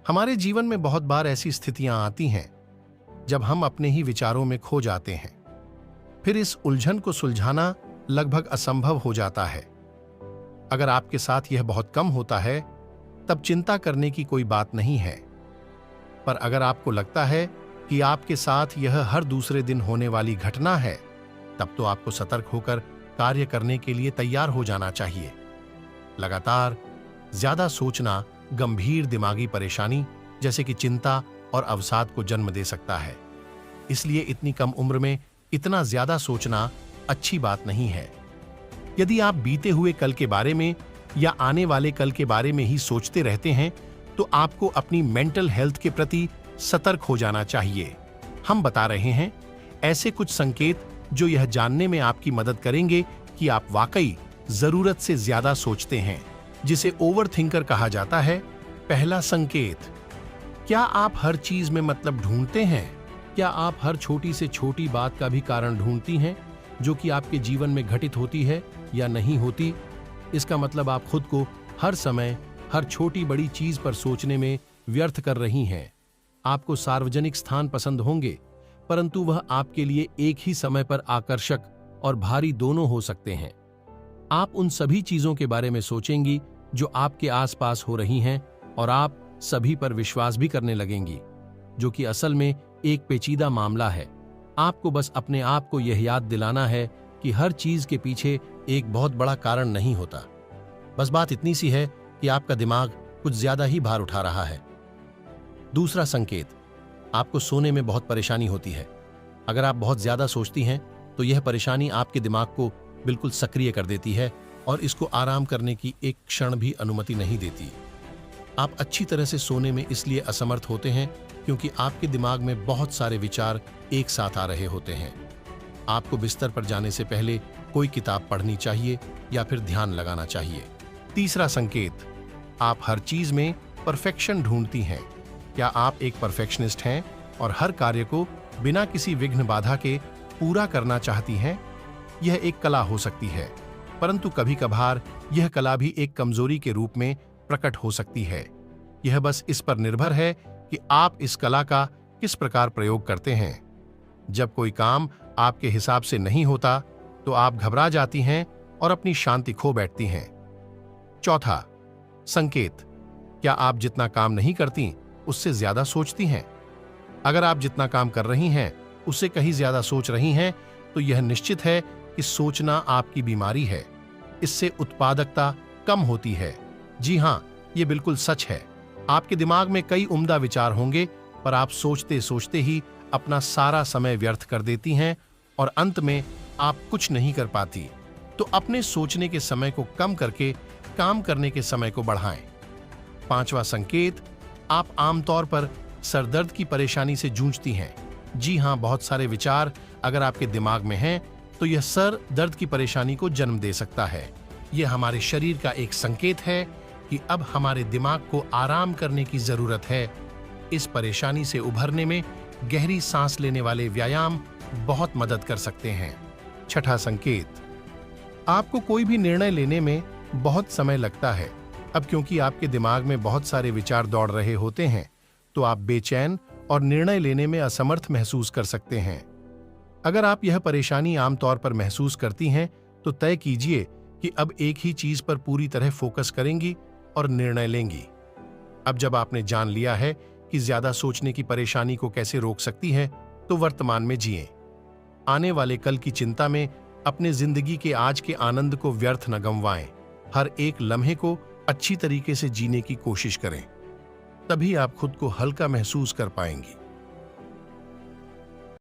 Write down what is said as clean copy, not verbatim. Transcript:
हमारे जीवन में बहुत बार ऐसी स्थितियां आती हैं जब हम अपने ही विचारों में खो जाते हैं। फिर इस उलझन को सुलझाना लगभग असंभव हो जाता है। अगर आपके साथ यह बहुत कम होता है, तब चिंता करने की कोई बात नहीं है। पर अगर आपको लगता है कि आपके साथ यह हर दूसरे दिन होने वाली घटना है, तब तो आपको सतर्क होकर कार्य करने के लिए तैयार हो जाना चाहिए। लगातार ज्यादा सोचना गंभीर दिमागी परेशानी जैसे कि चिंता और अवसाद को जन्म दे सकता है। इसलिए इतनी कम उम्र में इतना ज्यादा सोचना अच्छी बात नहीं है। यदि आप बीते हुए कल के बारे में या आने वाले कल के बारे में ही सोचते रहते हैं, तो आपको अपनी मेंटल हेल्थ के प्रति सतर्क हो जाना चाहिए। हम बता रहे हैं ऐसे कुछ संकेत जो यह जानने में आपकी मदद करेंगे कि आप वाकई जरूरत से ज्यादा सोचते हैं, जिसे ओवरथिंकर कहा जाता है। पहला संकेत, क्या आप हर चीज में मतलब ढूंढते हैं? क्या आप हर छोटी से छोटी बात का भी कारण ढूंढती हैं जो कि आपके जीवन में घटित होती है या नहीं होती? इसका मतलब आप खुद को हर समय हर छोटी बड़ी चीज पर सोचने में व्यर्थ कर रही हैं। आपको सार्वजनिक स्थान पसंद होंगे, परंतु वह आपके लिए एक ही समय पर आकर्षक और भारी दोनों हो सकते हैं। आप उन सभी चीजों के बारे में सोचेंगी जो आपके आसपास हो रही हैं, और आप सभी पर विश्वास भी करने लगेंगी, जो कि असल में एक पेचीदा मामला है। आपको बस अपने आप को यह याद दिलाना है कि हर चीज के पीछे एक बहुत बड़ा कारण नहीं होता। बस बात इतनी सी है कि आपका दिमाग कुछ ज्यादा ही भार उठा रहा है। दूसरा संकेत, आपको सोने में बहुत परेशानी होती है। अगर आप बहुत ज्यादा सोचती हैं, तो यह परेशानी आपके दिमाग को बिल्कुल सक्रिय कर देती है और इसको आराम करने की एक क्षण भी अनुमति नहीं देती। आप अच्छी तरह से सोने में इसलिए असमर्थ होते हैं क्योंकि आपके दिमाग में बहुत सारे विचार एक साथ आ रहे होते हैं। आपको बिस्तर पर जाने से पहले कोई किताब पढ़नी चाहिए या फिर ध्यान लगाना चाहिए। तीसरा संकेत, आप हर चीज में परफेक्शन ढूंढती हैं। क्या आप एक परफेक्शनिस्ट हैं और हर कार्य को बिना किसी विघ्न बाधा के पूरा करना चाहती हैं? यह एक कला हो सकती है, परंतु कभी कभार यह कला भी एक कमजोरी के रूप में प्रकट हो सकती है। यह बस इस पर निर्भर है कि आप इस कला का किस प्रकार प्रयोग करते हैं। जब कोई काम आपके हिसाब से नहीं होता, तो आप घबरा जाती हैं और अपनी शांति खो बैठती हैं। चौथा संकेत, क्या आप जितना काम नहीं करती उससे ज्यादा सोचती हैं? अगर आप जितना काम कर रही हैं उससे कहीं ज्यादा सोच रही हैं, तो यह निश्चित है कि सोचना आपकी बीमारी है। इससे उत्पादकता कम होती है। जी हां, यह बिल्कुल सच है। आपके दिमाग में कई उम्दा विचार होंगे, पर आप सोचते सोचते ही अपना सारा समय व्यर्थ कर देती हैं और अंत में आप कुछ नहीं कर पाती। तो अपने सोचने के समय को कम करके काम करने के समय को बढ़ाएं। पांचवा संकेत, आप आमतौर पर सरदर्द की परेशानी से जूझती हैं। जी हां, बहुत सारे विचार अगर आपके दिमाग में हैं, तो यह सर दर्द की परेशानी को जन्म दे सकता है। यह हमारे शरीर का एक संकेत है कि अब हमारे दिमाग को आराम करने की जरूरत है। इस परेशानी से उभरने में गहरी सांस लेने वाले व्यायाम बहुत मदद कर सकते हैं। छठा संकेत, आपको कोई भी निर्णय लेने में बहुत समय लगता है। अब क्योंकि आपके दिमाग में बहुत सारे विचार दौड़ रहे होते हैं, तो आप बेचैन और निर्णय लेने में असमर्थ महसूस कर सकते हैं। अगर आप यह परेशानी आमतौर पर महसूस करती हैं, तो तय कीजिए कि अब एक ही चीज पर पूरी तरह फोकस करेंगी और निर्णय लेंगी। अब जब आपने जान लिया है कि ज्यादा सोचने की परेशानी को कैसे रोक सकती है, तो वर्तमान में जिएं। आने वाले कल की चिंता में अपने जिंदगी के आज के आनंद को व्यर्थ न गंवाएं। हर एक लम्हे को अच्छी तरीके से जीने की कोशिश करें, तभी आप खुद को हल्का महसूस कर पाएंगी।